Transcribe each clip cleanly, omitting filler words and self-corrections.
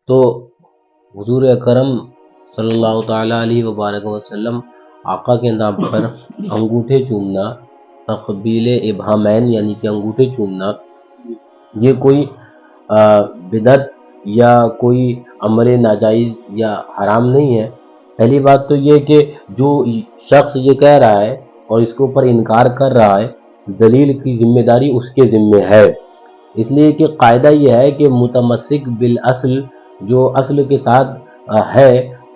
تو حضور اکرم صلی اللہ تعالیٰ علیہ وبارک وسلم آقا کے نام پر انگوٹھے چومنا، تقبیل ابہامین یعنی کہ انگوٹھے چومنا، یہ کوئی بدعت یا کوئی امر ناجائز یا حرام نہیں ہے۔ پہلی بات تو یہ کہ جو شخص یہ کہہ رہا ہے اور اس کے اوپر انکار کر رہا ہے، دلیل کی ذمہ داری اس کے ذمہ ہے، اس لیے کہ قاعدہ یہ ہے کہ متمسک بالاصل، جو اصل کے ساتھ ہے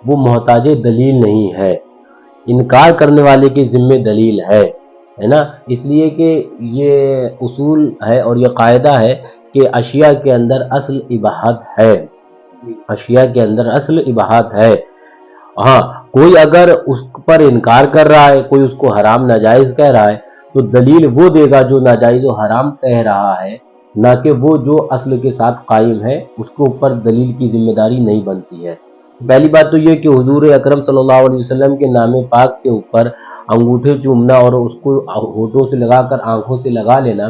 وہ محتاج دلیل نہیں ہے، انکار کرنے والے کی ذمہ دلیل ہے نا۔ اس لیے کہ یہ اصول ہے اور یہ قاعدہ ہے کہ اشیاء کے اندر اصل اباحت ہے، اشیاء کے اندر اصل اباحت ہے۔ ہاں، کوئی اگر اس پر انکار کر رہا ہے، کوئی اس کو حرام ناجائز کہہ رہا ہے، تو دلیل وہ دے گا جو ناجائز و حرام کہہ رہا ہے، نہ کہ وہ جو اصل کے ساتھ قائم ہے، اس کے اوپر دلیل کی ذمہ داری نہیں بنتی ہے۔ پہلی بات تو یہ کہ حضور اکرم صلی اللہ علیہ وسلم کے نام پاک کے اوپر انگوٹھے چومنا اور اس کو ہونٹوں سے لگا کر آنکھوں سے لگا لینا،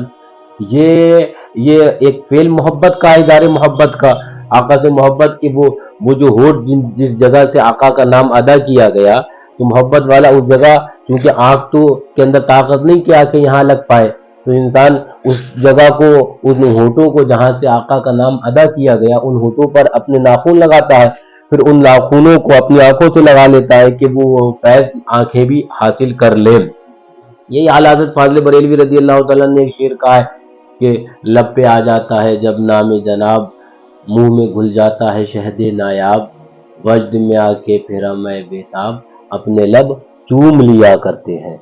یہ ایک فعل محبت کا، اظہار محبت کا، آقا سے محبت کی وہ جو ہونٹ جس جگہ سے آقا کا نام ادا کیا گیا، تو محبت والا اس جگہ، کیونکہ آنکھ تو کے اندر طاقت نہیں کہ آنکھیں یہاں لگ پائے، تو انسان اس جگہ کو، ان ہونٹوں کو جہاں سے آقا کا نام ادا کیا گیا، ان ہونٹوں پر اپنے ناخن لگاتا ہے، پھر ان ناخنوں کو اپنی آنکھوں سے لگا لیتا ہے کہ وہ فیض آنکھیں بھی حاصل کر لیں۔ یہی اعلیٰ حضرت فاضل بریلوی رضی اللہ تعالیٰ نے ایک شعر کہا ہے کہ لب پہ آ جاتا ہے جب نام جناب، منہ میں گھل جاتا ہے شہد نایاب، وجد میں آ کے پھرا میں بےتاب، اپنے لب چوم لیا کرتے ہیں۔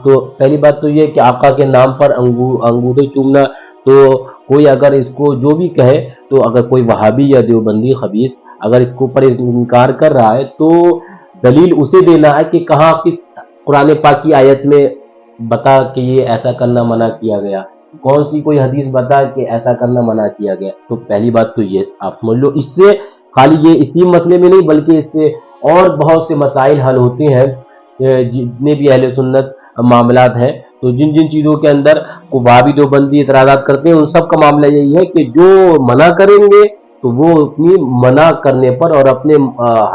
تو پہلی بات تو یہ کہ آقا کے نام پر انگوٹھے چومنا، تو کوئی اگر اس کو جو بھی کہے، تو اگر کوئی وہابی یا دیوبندی خبیث اگر اس کے اوپر انکار کر رہا ہے، تو دلیل اسے دینا ہے کہ کہاں کس قرآن پاک کی آیت میں بتا کہ یہ ایسا کرنا منع کیا گیا، کون سی کوئی حدیث بتا کہ ایسا کرنا منع کیا گیا۔ تو پہلی بات تو یہ آپ سمجھ لو، اس سے خالی یہ اسی مسئلے میں نہیں بلکہ اس سے اور بہت سے مسائل حل ہوتے ہیں، جتنے بھی اہل سنت معاملات ہیں، تو جن چیزوں کے اندر وہابی دیوبندی اعتراضات کرتے ہیں، ان سب کا معاملہ یہی ہے کہ جو منع کریں گے تو وہ اپنی منع کرنے پر اور اپنے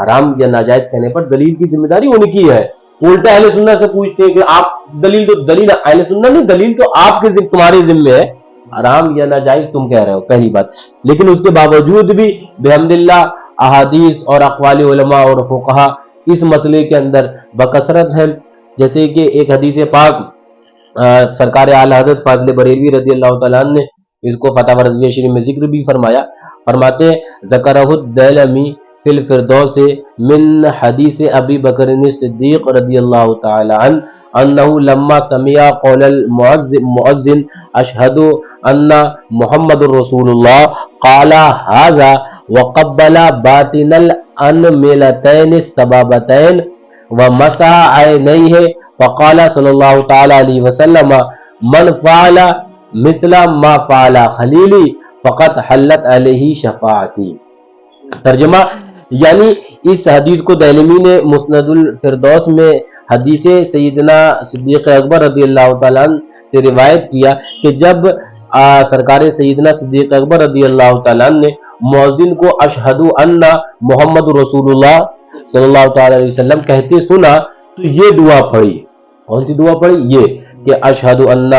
حرام یا ناجائز کہنے پر دلیل کی ذمہ داری ان کی ہے۔ الٹا اہل سنت سے پوچھتے ہیں کہ آپ دلیل اہل سنت نہیں، دلیل تو آپ کے تمہارے ذمہ ہے، حرام یا ناجائز تم کہہ رہے ہو، پہلی بات۔ لیکن اس کے باوجود بھی بحمداللہ احادیث اور اقوال علماء اور فقہا اس مسئلے کے اندر بکثرت ہے، جیسے کہ ایک حدیث پاک سرکار اعلیٰ حضرت فاضل بریلوی رضی اللہ تعالیٰ عنہ نے اس کو فتاوی رضویہ شریف میں ذکر بھی فرمایا، فرماتے ہیں ذکرہ الدیلمی فی الفردوس من حدیث ابی بکر صدیق رضی اللہ تعالی عنہ انہ لما سمع قول المؤذن اشہد ان محمد رسول اللہ قال ھذا وقبل باطن الانملتین السبابتین ومسح عینیہ فقال صلی اللہ تعالی علیہ وسلم من فعل مثل ما فعل خلیلی فقط حلت علیہ شفاعتی۔ ترجمہ، یعنی اس حدیث کو دیلمی نے مسند الفردوس میں حدیث سیدنا صدیق اکبر رضی اللہ تعالیٰ عنہ سے روایت کیا کہ جب سرکار سیدنا صدیق اکبر رضی اللہ تعالیٰ عنہ نے مؤذن کو اشہد ان محمد رسول اللہ صلی اللہ تعالیٰ علیہ وسلم کہتے سنا، تو یہ دعا پڑھی۔ کون سی دعا پڑھی؟ یہ کہ اشہد ان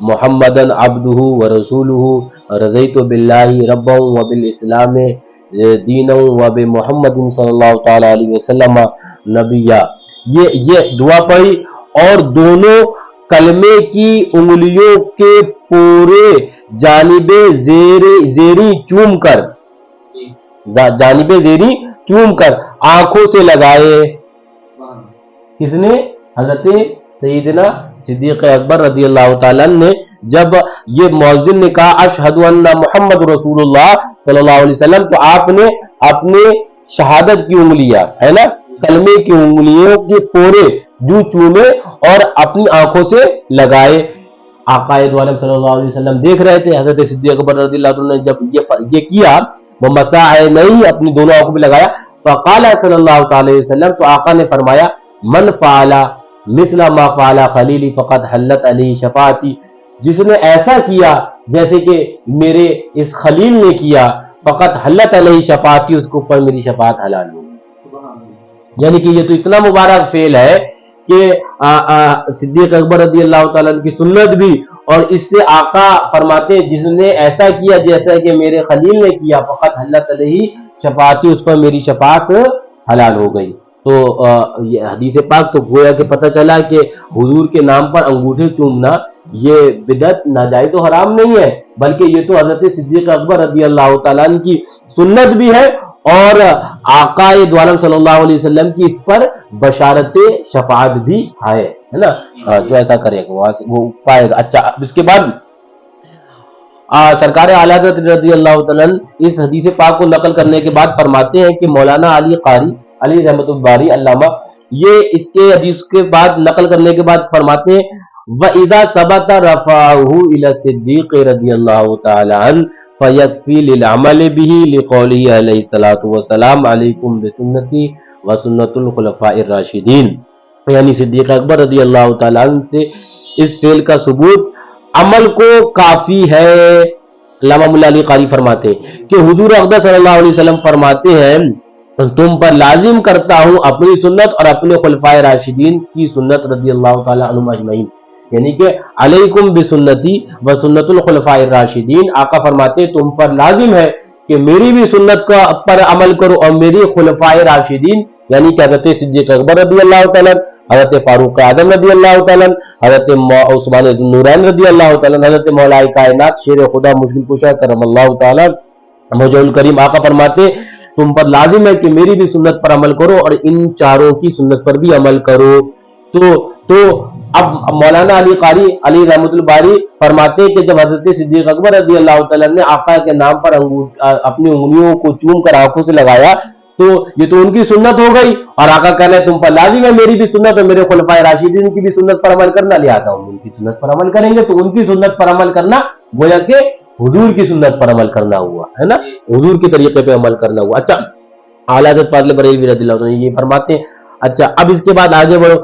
محمدن عبدہ ورسولہ رضیت باللہ ربا وبالاسلام دینا وبمحمد صلی اللہ تعالی علیہ وسلم نبیہ۔ یہ دعا پڑھی اور دونوں کلمے کی انگلیوں کے پورے جانب زیری چوم کر آنکھوں سے لگائے۔ کس نے؟ حضرت سیدنا صدیق اکبر رضی اللہ تعالیٰ نے جب یہ مؤذن نے کہا اشہد ان محمد رسول اللہ صلی اللہ علیہ وسلم، تو آپ نے اپنے شہادت کی انگلیاں ہے نا، کلمے کی انگلیوں کے پورے جو چومے اور اپنی آنکھوں سے لگائے۔ آقا دو عالم صلی اللہ علیہ وسلم دیکھ رہے تھے، حضرت صدیق اکبر رضی اللہ عنہ نے جب یہ کیا، وہ مسح عینیہ اپنی دونوں آنکھوں پہ لگایا، فقال صلی اللہ علیہ وسلم، تو آقا نے فرمایا من فعل مثل ما فعل خلیلی فقد حلت علیہ شفاعتی، جس نے ایسا کیا جیسے کہ میرے اس خلیل نے کیا، فقط حلت علیہ شفاعتی، اس کے اوپر میری شفاعت حلال ہوگی۔ یعنی کہ یہ تو اتنا مبارک فعل ہے کہ صدیق اکبر رضی اللہ تعالیٰ عنہ کی سنت بھی، اور اس سے آقا فرماتے ہیں جس نے ایسا کیا جیسا کہ میرے خلیل نے کیا، فقط حلت علیہ شفاعتی، اس پر میری شفاعت حلال ہو گئی۔ تو یہ حدیث پاک تو گویا کہ پتہ چلا کہ حضور کے نام پر انگوٹھے چومنا یہ بدعت، ناجائز و حرام نہیں ہے، بلکہ یہ تو حضرت صدیق اکبر رضی اللہ تعالیٰ عنہ کی سنت بھی ہے، اور آقا دو عالم صلی اللہ علیہ وسلم کی اس پر بشارت شفاعت بھی ہے نا۔ جو ایسا کرے گا وہاں سے وہ پائے گا۔ اچھا، اب اس کے بعد سرکار اعلیٰ حضرت رضی اللہ تعالیٰ عنہ اس حدیث پاک کو نقل کرنے کے بعد فرماتے ہیں کہ مولانا علی قاری علی رحمۃ الباری علامہ، یہ اس کے حدیث کے بعد نقل کرنے کے بعد فرماتے ہیں وَإِذَا ثَبَتَ رَفَعَهُ إِلَى الصِّدِّيقِ رضی اللہ تعالی عنہ فَيَكْفِي لِلْعَمَلِ بِهِ لِقَوْلِهِ علیہ الصلاۃ والسلام علیکم بسنتی وسنت الخلفاء الراشدین۔ یعنی صدیق اکبر رضی اللہ تعالیٰ عنہ سے اس فعل کا ثبوت عمل کو کافی ہے۔ علامہ مولا علی قاری فرماتے ہیں کہ حضور اقدس صلی اللہ علیہ وسلم فرماتے ہیں تم پر لازم کرتا ہوں اپنی سنت اور اپنے خلفائے راشدین کی سنت رضی اللہ تعالی عنہم اجمعین، یعنی کہ علیکم بسنتی و سنت الخلفاء الراشدین۔ آقا فرماتے ہیں تم پر لازم ہے کہ میری بھی سنت کا پر عمل کرو اور میری خلفائے راشدین، یعنی کہ حضرت صدیق اکبر رضی اللہ تعالیٰ، حضرت فاروق اعظم رضی اللہ تعالیٰ، حضرت عثمان ذو النورین رضی اللہ تعالیٰ، حضرت مولا کائنات شیر خدا مشکل کشا کرم اللہ تعالیٰ وجہ الکریم۔ آقا فرماتے تم پر لازم ہے کہ میری بھی سنت پر عمل کرو اور ان چاروں کی سنت پر بھی عمل کرو۔ تو اب مولانا علی قاری علی رحمۃ الباری فرماتے ہیں کہ جب حضرت صدیق اکبر رضی اللہ تعالیٰ نے آقا کے نام پر اپنی انگلیوں کو چوم کر آنکھوں سے لگایا تو یہ تو ان کی سنت ہو گئی، اور آقا کہہ رہے ہیں تم پر لازم ہے میری بھی سنت اور میرے خلفائے راشدین کی بھی سنت پر عمل کرنا، لہٰذا ہم ان کی سنت پر عمل کریں گے۔ تو ان کی سنت پر عمل کرنا گویا کہ حضور کی سنت پر عمل کرنا ہوا ہے نا، حضور کے طریقے پہ عمل کرنا ہوا۔ اچھا، اعلیٰ حضرت فاضل بریلوی رضی اللہ عنہ یہ فرماتے ہیں۔ اچھا، اب اس کے بعد آگے بڑھو۔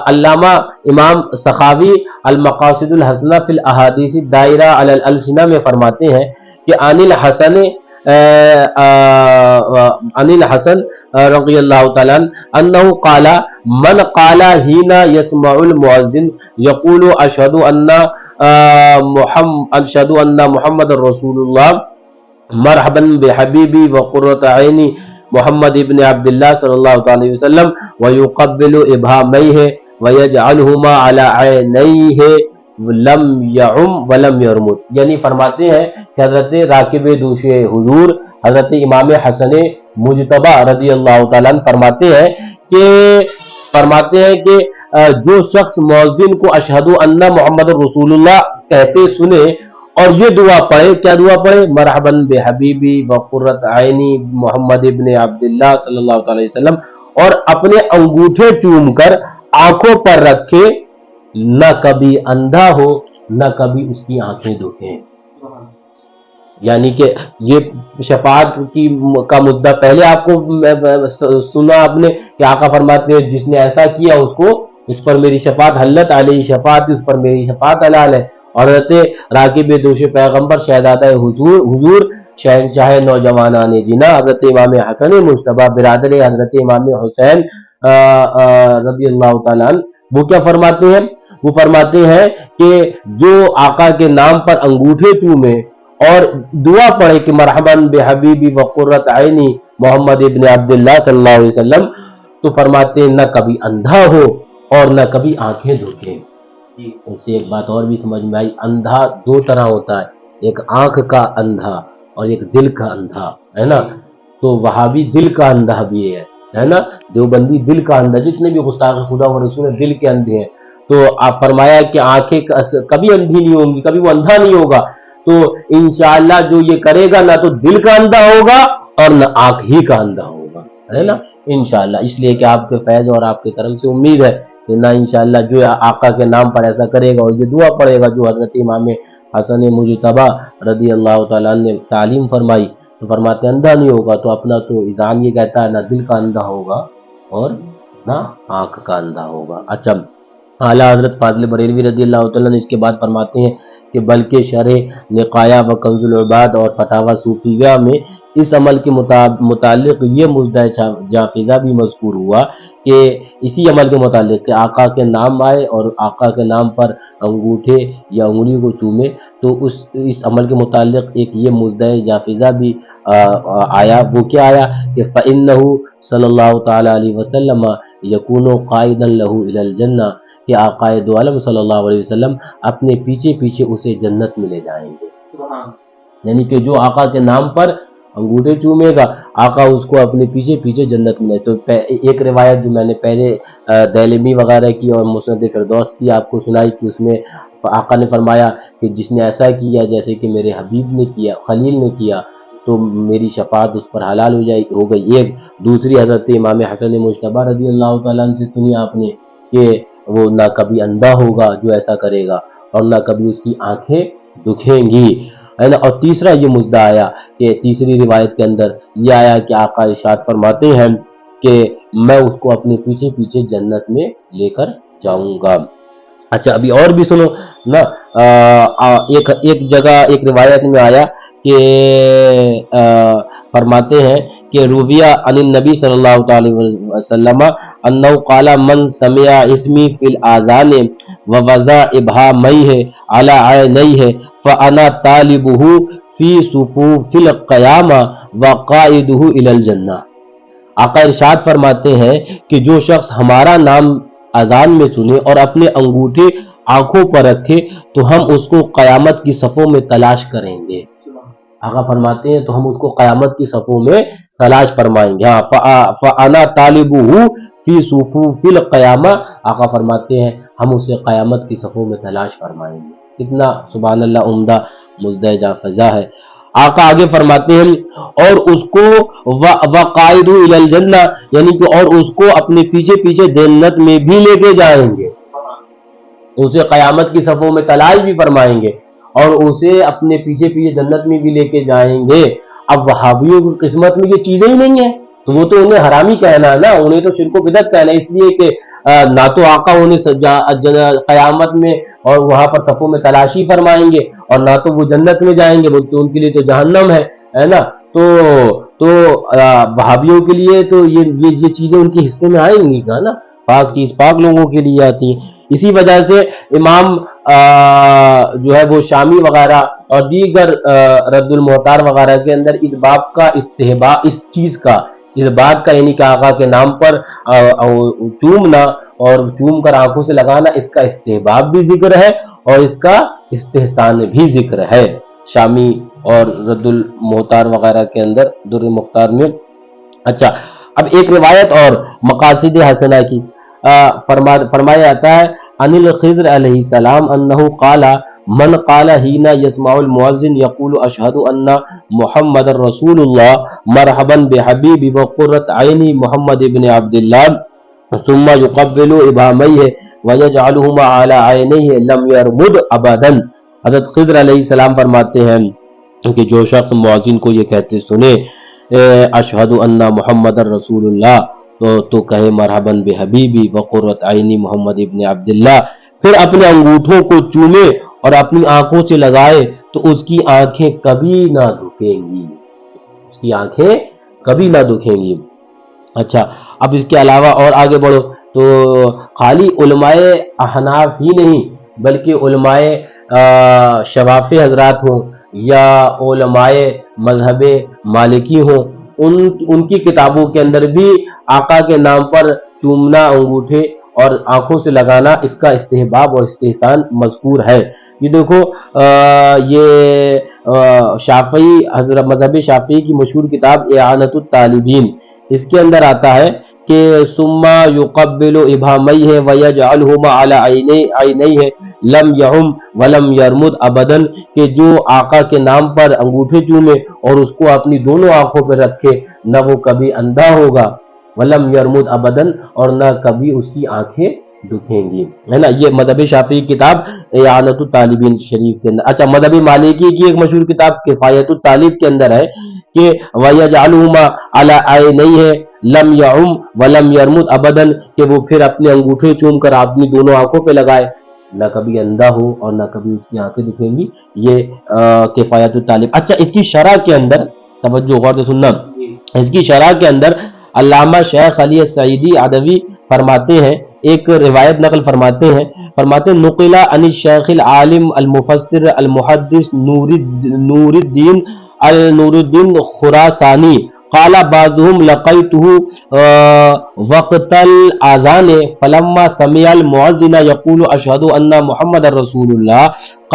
علامہ امام سخاوی المقاصد الحسنہ فی الاحادیث الدائرہ علی الالسنہ میں فرماتے ہیں کہ عن الحسن رضی اللہ تعالیٰ انہ قال من قال حین یسمع المؤذن یقول اشہد ان محمد رسول اللہ مرحبا بحبیبی وقرۃ عینی محمد ابن عبداللہ صلی اللہ علیہ وسلم ویقبل ابہامیہ ویجعلہما علی عینیہ لم یعم ولم یرمد۔ یعنی فرماتے ہیں کہ حضرت راکب دوش حضور حضرت امام حسن مجتبی رضی اللہ تعالیٰ فرماتے ہیں کہ جو شخص مؤذن کو اشہد ان محمد رسول اللہ کہتے سنے اور یہ دعا پڑھے، کیا دعا پڑھے؟ مرحبا بحبیبی وقرۃ عینی محمد ابن عبداللہ صلی اللہ علیہ وسلم، اور اپنے انگوٹھے چوم کر آنکھوں پر رکھے، نہ کبھی اندھا ہو نہ کبھی اس کی آنکھیں دکھیں۔ یعنی کہ یہ شفاعت کا مدعا پہلے آپ کو سنا آپ نے کہ آقا فرماتے ہیں جس نے ایسا کیا اس پر میری شفاعت حلت علیہ شفاعت، اس پر میری شفاعت حلال ہے۔ اور حضرت راکب دوش پیغمبر شہزادہ حضور شہنشاہ نوجوانان جنا حضرت امام حسن مجتبی برادر حضرت امام حسین رضی اللہ تعالیٰ عنہ، وہ کیا فرماتے ہیں؟ وہ فرماتے ہیں کہ جو آقا کے نام پر انگوٹھے چومے اور دعا پڑھے کہ مرحباً بحبیبی وقرۃ عینی محمد ابن عبداللہ صلی اللہ علیہ وسلم، تو فرماتے ہیں نہ کبھی اندھا ہو اور نہ کبھی آنکھیں دھوکیں۔ اس سے ایک بات اور بھی سمجھ میں آئی، اندھا دو طرح ہوتا ہے، ایک آنکھ کا اندھا اور ایک دل کا اندھا، ہے نا؟ تو وہابی دل کا اندھا بھی ہے نا، دیوبندی دل کا اندھا، جتنے بھی گستاخ خدا و رسول دل کے اندھے ہیں۔ تو آپ فرمایا کہ آنکھیں کبھی اندھی نہیں ہوں گی، کبھی وہ اندھا نہیں ہوگا۔ تو انشاءاللہ جو یہ کرے گا نہ تو دل کا اندھا ہوگا اور نہ آنکھ ہی کا اندھا ہوگا، ہے نا، انشاءاللہ۔ اس لیے کہ آپ کے فیض اور آپ کی طرف سے امید ہے کہ نہ انشاءاللہ جو آقا کے نام پر ایسا کرے گا اور یہ دعا پڑھے گا جو حضرت امام حسن مجتبی رضی اللہ تعالیٰ نے تعلیم فرمائی، تو فرماتے اندھا نہیں ہوگا۔ تو اپنا تو اذان یہ کہتا ہے نہ دل کا اندھا ہوگا اور نہ آنکھ کا اندھا ہوگا۔ اچھا، اعلیٰ حضرت فاضل بریلوی رضی اللہ تعالیٰ نے اس کے بعد فرماتے ہیں کہ بلکہ شرح نقایہ و کنز العباد اور فتاوی صوفیہ میں اس عمل کے متعلق یہ مدعا جافزہ بھی مذکور ہوا کہ اسی عمل کے متعلق کہ آقا کے نام آئے اور آقا کے نام پر انگوٹھے یا انگلی کو چومے، تو اس عمل کے متعلق ایک یہ مدعا جافزہ بھی آیا۔ وہ کیا آیا کہ فَإِنَّهُ صلی اللہ تعالیٰ علیہ وسلم یکون قائدا لہ الی الجنہ، کہ آقا دو عالم صلی اللہ علیہ وسلم اپنے پیچھے پیچھے اسے جنت میں لے جائیں گے۔ یعنی کہ جو آقا کے نام پر انگوٹھے چومے گا، آقا اس کو اپنے پیچھے پیچھے جنت میں لے۔ تو ایک روایت جو میں نے پہلے دیلمی وغیرہ کی اور مسند فردوس کی آپ کو سنائی کہ اس میں آقا نے فرمایا کہ جس نے ایسا کیا جیسے کہ میرے حبیب نے کیا، خلیل نے کیا، تو میری شفاعت اس پر حلال ہو گئی۔ ایک دوسری حضرت امام حسن مجتبی رضی اللہ تعالیٰ عنہ سے سنی آپ نے کہ وہ نہ کبھی اندھا ہوگا جو ایسا کرے گا، اور نہ کبھی اس کی آنکھیں دکھیں گی، ہے نا۔ اور تیسرا یہ مدعا آیا کہ تیسری روایت کے اندر یہ آیا کہ آقا ارشاد فرماتے ہیں کہ میں اس کو اپنے پیچھے پیچھے جنت میں لے کر جاؤں گا۔ اچھا ابھی اور بھی سنو نا، ایک جگہ ایک روایت میں آیا کہ فرماتے ہیں کہ رویہ عن النبی صلی اللہ تعالی وسلم انہ قال من سمع اسمی فی الاذان ووضع ابہامیہ علی عینیہ فانا طالبہ فی صفوف القیامہ وقائدہ الی الجنہ۔ آقا ارشاد فرماتے ہیں کہ جو شخص ہمارا نام اذان میں سنے اور اپنے انگوٹھے آنکھوں پر رکھے تو ہم اس کو قیامت کی صفوں میں تلاش کریں گے۔ آقا فرماتے ہیں تو ہم اس کو قیامت کی صفوں میں تلاش فرمائیں گے۔ فَأَنَا طَالِبُهُ فِي صُفُوفِ الْقِيَامَةِ، آقا فرماتے ہیں ہم اسے قیامت کی صفوں میں تلاش فرمائیں گے۔ کتنا سبحان اللہ عمدہ مدعا جافزہ ہے۔ آقا آگے فرماتے ہیں اور اس کو وَقَائِدُ إِلَى الْجَنَّةِ، یعنی کہ اور اس کو اپنے پیچھے پیچھے جنت میں بھی لے کے جائیں گے، اسے قیامت کی صفوں میں تلاش بھی فرمائیں گے اور اسے اپنے پیچھے پیچھے جنت میں بھی لے کے جائیں گے۔ اب وہابیوں کی قسمت میں یہ چیزیں ہی نہیں ہیں تو وہ تو انہیں حرامی کہنا ہے نا، انہیں تو شرک و بدعت کہنا ہے، اس لیے کہ نہ تو آقا انہیں قیامت میں اور وہاں پر صفوں میں تلاشی فرمائیں گے اور نہ تو وہ جنت میں جائیں گے، بلکہ ان کے لیے تو جہنم ہے نا۔ تو وہابیوں کے لیے تو یہ چیزیں ان کے حصے میں آئیں گی نا، پاک چیز پاک لوگوں کے لیے آتی ہیں۔ اسی وجہ سے امام جو ہے وہ شامی وغیرہ اور دیگر رد المحتار وغیرہ کے اندر اس باب کا استحباب، اس چیز کا، اس بات کا، یعنی کہ آقا کے نام پر چومنا اور چوم کر آنکھوں سے لگانا، اس کا استحباب بھی ذکر ہے اور اس کا استحسان بھی ذکر ہے شامی اور رد المحتار وغیرہ کے اندر، در مختار میں۔ اچھا اب ایک روایت اور مقاصد حسنہ کی فرمایا جاتا ہے عن الخضر علیہ السلام انہ قال من قال حین یسمع المؤذن یقول اشہد ان محمد رسول اللہ مرحبا بحبیب وقرۃ عینی محمد ابن عبد اللہ ثم یقبل ابہامیہ ویجعلہما علی عینیہ لم یرمد ابدا۔ حضرت خضر علیہ السلام فرماتے ہیں کہ جو شخص مؤذن کو یہ کہتے سنے اشہد ان محمد رسول اللہ تو کہے مرحبا بحبیبی وقرۃ عینی محمد ابن عبداللہ، پھر اپنے انگوٹھوں کو چومے اور اپنی آنکھوں سے لگائے تو اس کی آنکھیں کبھی نہ دکھیں گی، اس کی آنکھیں کبھی نہ دکھیں گی۔ اچھا اب اس کے علاوہ اور آگے بڑھو تو خالی علماء احناف ہی نہیں بلکہ علماء شوافی حضرات ہوں یا علماء مذہب مالکی ہوں، ان کی کتابوں کے اندر بھی آقا کے نام پر چومنا انگوٹھے اور آنکھوں سے لگانا، اس کا استحباب اور استحسان مذکور ہے۔ یہ دیکھو یہ شافعی حضرت مذہب شافعی کی مشہور کتاب اعانۃ الطالبین، اس کے اندر آتا ہے کہ ثم یقبل ابہامیہ ویجعلہما علی عینیہ لم یہم ولم یرمد ابدا، کہ جو آقا کے نام پر انگوٹھے چومے اور اس کو اپنی دونوں آنکھوں پہ رکھے نہ وہ کبھی اندھا ہوگا، ولم یرمد ابدا، اور نہ کبھی اس کی آنکھیں دکھیں گی، ہے نا۔ یہ مذہب شافعی کی کتاب اعانۃ الطالبین شریف کے اندر۔ اچھا مذہب مالکی کی ایک مشہور کتاب کفایۃ الطالب کے اندر ہے کہ وَيَجْعَلُهُمَا عَلَىٰ عَيْنَيْهِ لَمْ يَعُمْ وَلَمْ يَرْمُدْ أَبَدًا، کہ وہ پھر اپنے انگوٹھے چوم کر اپنی دونوں آنکھوں پہ لگائے نہ کبھی اندھا ہو اور نہ کبھی اس کی آنکھیں دکھیں گی. یہ کفایت الطالب. اچھا اس کی شرح کے اندر توجہ غور سے سننا، اس کی شرح کے اندر علامہ شیخ علی السعیدی عدوی فرماتے ہیں، ایک روایت نقل فرماتے ہیں، فرماتے نقل عن الشیخ العالم المفسر المحدث نور الدین خراسانی قال بعضهم لقيته وقت الاذان فلما سمع المؤذن يقول اشهد ان محمد رسول الله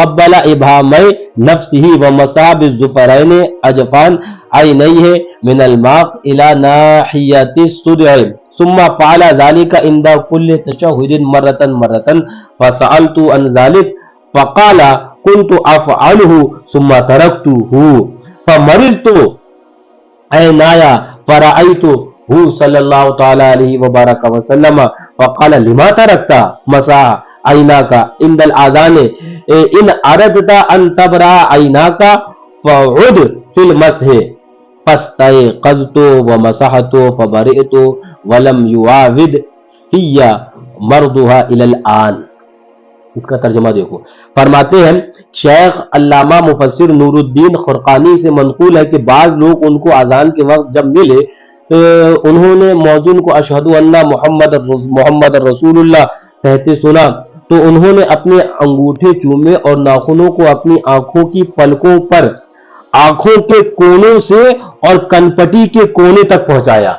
قبل ابهامي نفسه ومسح بالظفرين اجفان عينيه من الماء الى ناحيه الصدع ثم فعل ذلك عند كل تشهد مرة فسألت عن ذلك فقال كنت افعله ثم تركته فمرضت عینایا فرأیتہ صلی اللہ تعالی علیہ وبارک وسلم فقال لما ترکتا مسح عیناک عند الاذان ان اردت ان تبرأ عیناک فعد فی المسح فاستيقظت ومسحت فبرئت ولم يعاود في مرضها الى الان. اس کا ترجمہ دیکھو. فرماتے ہیں شیخ علامہ مفسر نور الدین خرقانی سے منقول ہے کہ بعض لوگ ان کو اذان کے وقت جب ملے تو انہوں نے مؤذن کو اشہد ان محمد رسول اللہ کہتے سنا تو انہوں نے اپنے انگوٹھے چومے اور ناخنوں کو اپنی آنکھوں کی پلکوں پر آنکھوں کے کونوں سے اور کنپٹی کے کونے تک پہنچایا.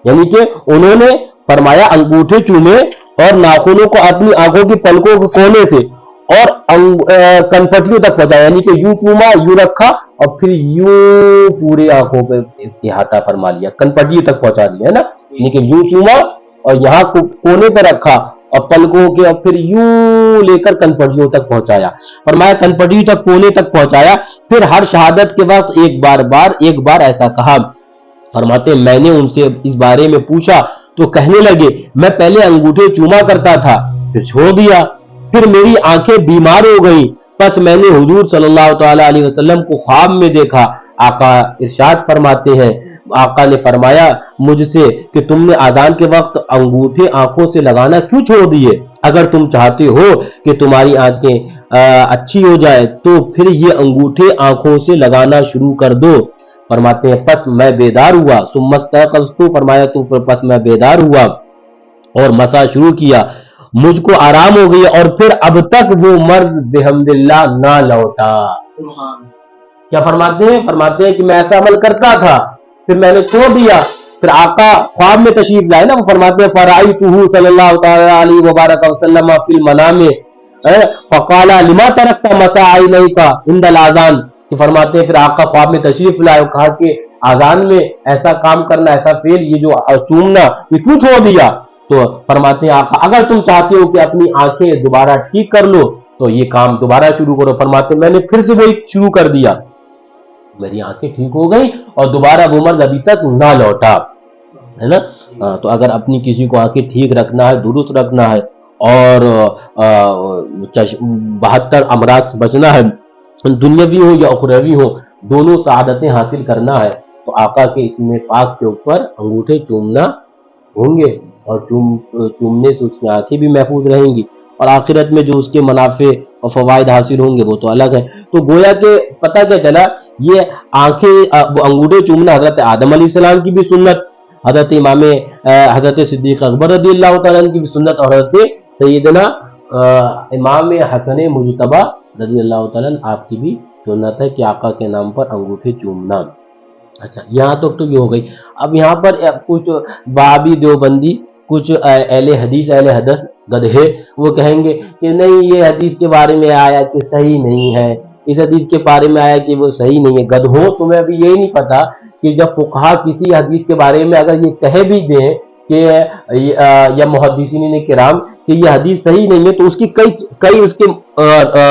یعنی کہ انہوں نے فرمایا انگوٹھے چومے اور ناخنوں کو اپنی آنکھوں کی پلکوں کے کونے سے اور کنپٹیوں تک پہنچایا. یعنی کہ یوں چوما، یوں رکھا اور پھر یوں پورے آنکھوں پہ احاطہ فرما لیا، کنپٹیوں تک پہنچا دیا ہے نا. یعنی کہ یوں چوما اور یہاں کونے پہ رکھا اور پلکوں کے اور پھر یوں لے کر کنپٹیوں تک پہنچایا. فرمایا کنپٹیوں تک کونے تک پہنچایا. پھر ہر شہادت کے وقت ایک بار ایسا کہا. فرماتے میں نے ان سے اس بارے میں پوچھا تو کہنے لگے میں پہلے انگوٹھے چوما کرتا تھا پھر چھوڑ دیا، پھر میری آنکھیں بیمار ہو گئیں، پس میں نے حضور صلی اللہ تعالی علیہ وسلم کو خواب میں دیکھا. آقا ارشاد فرماتے ہیں، آقا نے فرمایا مجھ سے کہ تم نے اذان کے وقت انگوٹھے آنکھوں سے لگانا کیوں چھوڑ دیے؟ اگر تم چاہتے ہو کہ تمہاری آنکھیں اچھی ہو جائے تو پھر یہ انگوٹھے آنکھوں سے لگانا شروع کر دو. فرماتے ہیں پس میں بیدار ہوا، ثم استيقظت، فرمایا تو پس میں بیدار ہوا اور مسح شروع کیا، مجھ کو آرام ہو گئی اور پھر اب تک وہ مرض بحمد اللہ نہ لوٹا. کیا فرماتے ہیں؟ فرماتے ہیں کہ میں ایسا عمل کرتا تھا پھر میں نے چھوڑ دیا. پھر آقا خواب میں تشریف لائے نا، وہ فرماتے ہیں فرأیتہ صلی اللہ تعالی علیہ وبارک وسلم فی المنام فقال لما ترکت مسح عینیک عند الاذان. کہ فرماتے ہیں پھر آقا خواب میں تشریف لائے اور کہا کہ اذان میں ایسا کام کرنا، ایسا فعل، یہ جو چومنا، یہ کیوں چھوڑ دیا؟ تو فرماتے ہیں آقا اگر تم چاہتے ہو کہ اپنی آنکھیں دوبارہ ٹھیک کر لو تو یہ کام دوبارہ شروع کرو. فرماتے ہیں میں نے پھر سے وہی شروع کر دیا، میری آنکھیں ٹھیک ہو گئی اور دوبارہ وہ مرض ابھی تک نہ لوٹا، ہے نا. تو اگر اپنی کسی کو آنکھیں ٹھیک رکھنا ہے، درست رکھنا ہے اور 72 امراض سے بچنا ہے، دنیاوی ہو یا اخروی ہو، دونوں سعادتیں حاصل کرنا ہے تو آقا کے اسم پاک کے اوپر انگوٹھے چومنا ہوں گے اور چومنے سے اس کی آنکھیں بھی محفوظ رہیں گی اور آخرت میں جو اس کے منافع اور فوائد حاصل ہوں گے وہ تو الگ ہے. تو گویا کہ پتہ کیا چلا، یہ آنکھیں وہ انگوٹھے چومنا حضرت آدم علیہ السلام کی بھی سنت، حضرت امام حضرت صدیق اکبر رضی اللہ تعالیٰ عنہ کی بھی سنت اور حضرت سیدنا امام حسن مجتبی رضی اللہ تعالیٰ عنہ آپ کی بھی سنت ہے کہ آقا کے نام پر انگوٹھے چومنا. اچھا یہاں تک تو یہ ہو گئی. اب یہاں پر کچھ وہابی دیوبندی، کچھ اہل حدیث اہل حدث گدھے وہ کہیں گے کہ نہیں یہ حدیث کے بارے میں آیا کہ صحیح نہیں ہے، اس حدیث کے بارے میں آیا کہ وہ صحیح نہیں ہے. گدھوں تمہیں ابھی یہی نہیں پتا کہ جب فقہا کسی حدیث کے بارے میں اگر یہ کہہ بھی دیں کہ یا محدثین کرام کہ یہ حدیث صحیح نہیں ہے تو اس کی کئی اس کے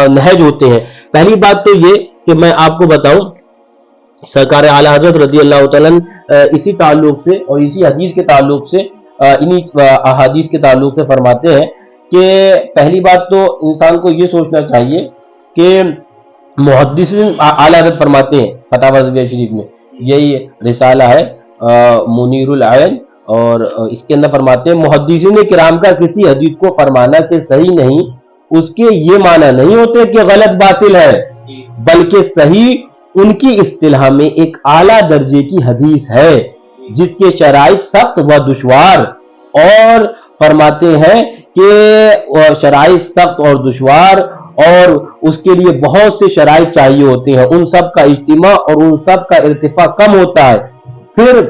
نہج ہوتے ہیں. پہلی بات تو یہ کہ میں آپ کو بتاؤں، سرکار اعلی حضرت رضی اللہ تعالیٰ اسی تعلق سے اور اسی حدیث کے تعلق سے انہی احادیث کے تعلق سے فرماتے ہیں کہ پہلی بات تو انسان کو یہ سوچنا چاہیے کہ محدثین اعلی حضرت فرماتے ہیں فتاوی رضویہ شریف میں، یہی رسالہ ہے منیر العین، اور اس کے اندر فرماتے ہیں محدثین کرام کا کسی حدیث کو فرمانا کہ صحیح نہیں اس کے یہ معنی نہیں ہوتے کہ غلط باطل ہے، بلکہ صحیح ان کی اصطلاح میں ایک اعلیٰ درجے کی حدیث ہے جس کے شرائط سخت و دشوار، اور فرماتے ہیں کہ شرائط سخت اور دشوار اور اس کے لیے بہت سے شرائط چاہیے ہوتے ہیں، ان سب کا اجتماع اور ان سب کا ارتفاع کم ہوتا ہے، پھر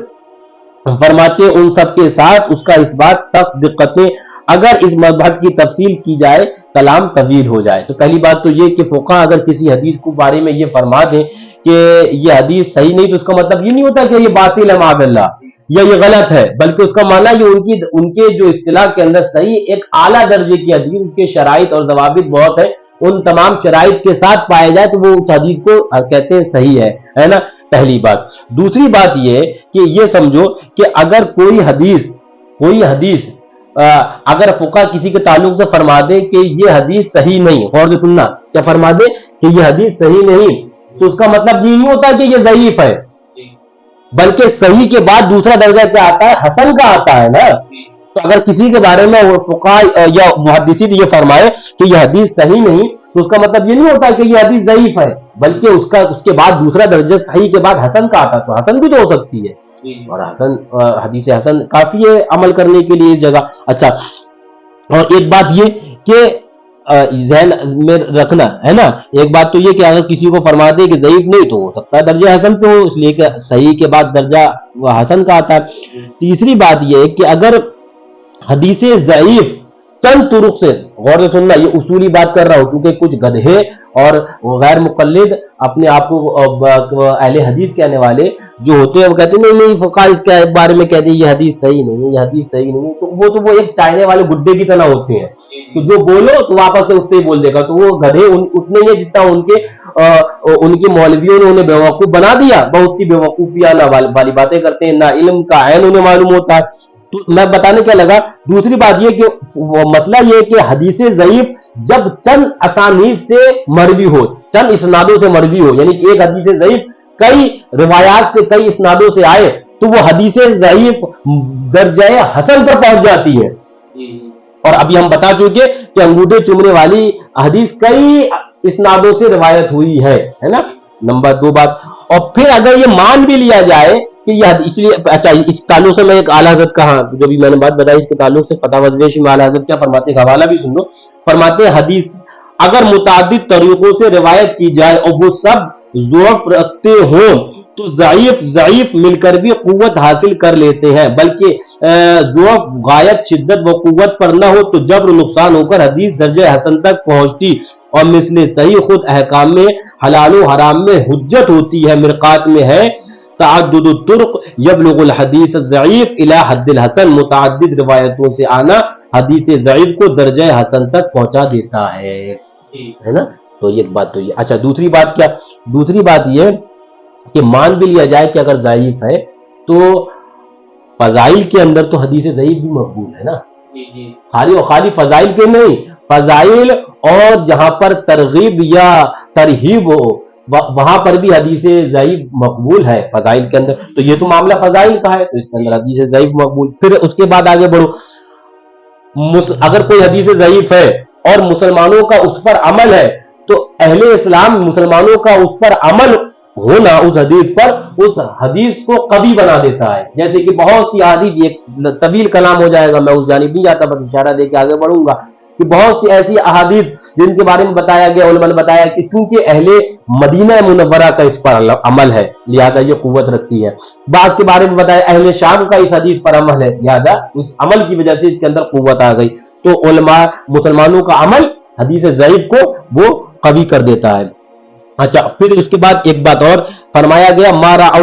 فرماتے ان سب کے ساتھ اس کا اس بات سخت دقتیں، اگر اس مبحث کی تفصیل کی جائے کلام طویل ہو جائے۔ تو پہلی بات تو یہ کہ فقہا اگر کسی حدیث کو بارے میں یہ فرما دیں کہ یہ حدیث صحیح نہیں، تو اس کا مطلب یہ نہیں ہوتا کہ یہ باطل ہے معاذ اللہ یا یہ غلط ہے، بلکہ اس کا معنی یہ ان کے جو اصطلاح کے اندر صحیح ایک اعلیٰ درجے کی حدیث، اس کے شرائط اور ضوابط بہت ہے، ان تمام شرائط کے ساتھ پائے جائے تو وہ اس حدیث کو کہتے ہیں صحیح ہے نا، پہلی بات۔ دوسری بات یہ کہ یہ سمجھو کہ اگر کوئی حدیث اگر فقہ کسی کے تعلق سے فرما دے کہ یہ حدیث صحیح نہیں، غور سے سننا، کیا فرما دے کہ یہ حدیث صحیح نہیں، تو اس کا مطلب یہ نہیں ہوتا کہ یہ ضعیف ہے، بلکہ صحیح کے بعد دوسرا درجہ کیا آتا ہے؟ حسن کا آتا ہے نا۔ تو اگر کسی کے بارے میں فقہ یا محدثین یہ فرمائے کہ یہ حدیث صحیح نہیں، تو اس کا مطلب یہ نہیں ہوتا کہ یہ حدیث ضعیف ہے، بلکہ اس کے بعد دوسرا درجہ صحیح کے بعد حسن کا آتا ہے، تو حسن بھی تو ہو سکتی ہے، اور حسن حدیث حسن کافی ہے عمل کرنے کے لیے اس جگہ۔ اچھا، اور ایک بات یہ کہ ذہن میں رکھنا ہے نا، ایک بات تو یہ کہ اگر کسی کو فرما دے کہ ضعیف نہیں تو ہو سکتا ہے درجہ حسن پہ ہو، اس لیے کہ صحیح کے بعد درجہ حسن کا آتا ہے۔ تیسری بات یہ ہے کہ اگر حدیث ضعیف چند طرق سے، غور سے سننا، یہ اصولی بات کر رہا ہوں، کیونکہ کچھ گدھے اور غیر مقلد اپنے آپ کو اہل حدیث کہنے والے جو ہوتے ہیں وہ کہتے ہیں نہیں فقہ اس کے بارے میں کہتے ہیں یہ حدیث صحیح نہیں ہے، یہ حدیث صحیح نہیں ہے، تو وہ ایک چائنے والے گڈے کی طرح ہوتے ہیں، تو جو بولو تو واپس سے اتنے ہی بول دے گا، تو وہ گدھے اتنے ہی جتنا ان کے مولویوں نے انہیں بیوقوف بنا دیا، بہت سی بیوقوفیانہ والی باتیں کرتے ہیں، نہ علم کا عین انہیں معلوم ہوتا ہے۔ تو میں بتانے کیا لگا، دوسری بات یہ کہ مسئلہ یہ کہ حدیث ضعیف جب چند اسانید سے مروی ہو، چند اسنادوں سے مروی ہو، یعنی کہ ایک حدیث ضعیف کئی روایات سے کئی اسنادوں سے آئے، تو وہ حدیث ضعیف درجہ حسن پر پہنچ جاتی ہے۔ اور ابھی ہم بتا چکے کہ انگوٹھے چومنے والی حدیث کئی اسنادوں سے روایت ہوئی ہے نا، نمبر 2 بات۔ اور پھر اگر یہ مان بھی لیا جائے کہ یہ اس لیے، اچھا اس تعلق سے میں ایک اعلیٰ حضرت کا جو بھی میں نے بات بتائی اس کے تعلق سے فتاوی ازویشی میں اعلیٰ حضرت کیا فرماتے ہیں، حوالہ بھی سن لو، فرماتے ہیں حدیث اگر متعدد طریقوں سے روایت کی جائے اور وہ سب ضعف رکھتے ہوں تو ضعیف مل کر بھی قوت حاصل کر لیتے ہیں، بلکہ ضعف غایت شدت و قوت پر نہ ہو تو جبر نقصان ہو کر حدیث درجہ حسن تک پہنچتی، اور مثل صحیح خود احکام میں حلال و حرام میں حجت ہوتی ہے، مرقات میں ہے تعدد الطرق یبلغ الحدیث الضعیف الی حد الحسن، متعدد روایتوں سے آنا حدیث ضعیف کو درجہ حسن تک پہنچا دیتا ہے نا۔ تو یہ بات تو یہ، اچھا دوسری بات کیا، دوسری بات یہ کہ مان بھی لیا جائے کہ اگر ضعیف ہے تو فضائل کے اندر تو حدیث ضعیف بھی مقبول ہے نا، خالی فضائل کے نہیں، فضائل اور جہاں پر ترغیب یا ترہیب ہو وہاں پر بھی حدیث ضعیف مقبول ہے فضائل کے اندر، تو یہ تو معاملہ فضائل کا ہے تو اس کے اندر حدیث ضعیف مقبول۔ پھر اس کے بعد آگے بڑھو، اگر کوئی حدیث ضعیف ہے اور مسلمانوں کا اس پر عمل ہے تو اہل اسلام مسلمانوں کا اس پر عمل ہونا اس حدیث پر اس حدیث کو قوی بنا دیتا ہے، جیسے کہ بہت سی حدیث، یہ طویل کلام ہو جائے گا، میں اس جانب نہیں جاتا، بس اشارہ دے کے آگے بڑھوں گا کہ بہت سی ایسی احادیث جن کے بارے میں بتایا گیا، علماء نے بتایا کہ چونکہ اہل مدینہ منورہ کا اس پر عمل ہے لہذا یہ قوت رکھتی ہے، بعض کے بارے میں بتایا اہل شام کا اس حدیث پر عمل ہے لہذا اس عمل کی وجہ سے اس کے اندر قوت آ گئی، تو علماء مسلمانوں کا عمل حدیث ضعیف کو وہ قوی کر دیتا ہے۔ اچھا پھر اس کے بعد ایک بات اور فرمایا گیا، ما رآہ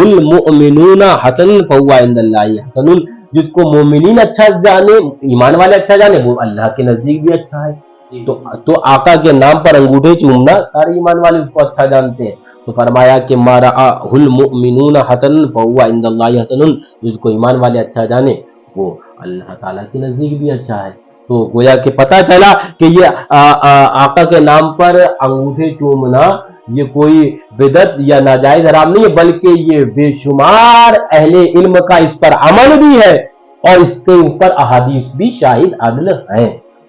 المؤمنون حسن فہو عند اللہ حسن، جس کو مومنین اچھا جانے، ایمان والے اچھا جانے، وہ اللہ کے نزدیک بھی اچھا ہے۔ تو آقا کے نام پر انگوٹھے چومنا سارے ایمان والے اس کو اچھا جانتے ہیں، تو فرمایا کہ ما رآہ المؤمنون حسن فہو عند اللہ حسن، جس کو ایمان والے اچھا جانے وہ اللہ تعالیٰ کے نزدیک بھی اچھا ہے۔ تو گویا کہ پتہ چلا کہ یہ آقا کے نام پر انگوٹھے چومنا یہ کوئی بدعت یا ناجائز حرام نہیں ہے، بلکہ یہ بے شمار اہل علم کا اس پر عمل بھی ہے اور اس کے اوپر احادیث بھی شاہد عدل ہیں۔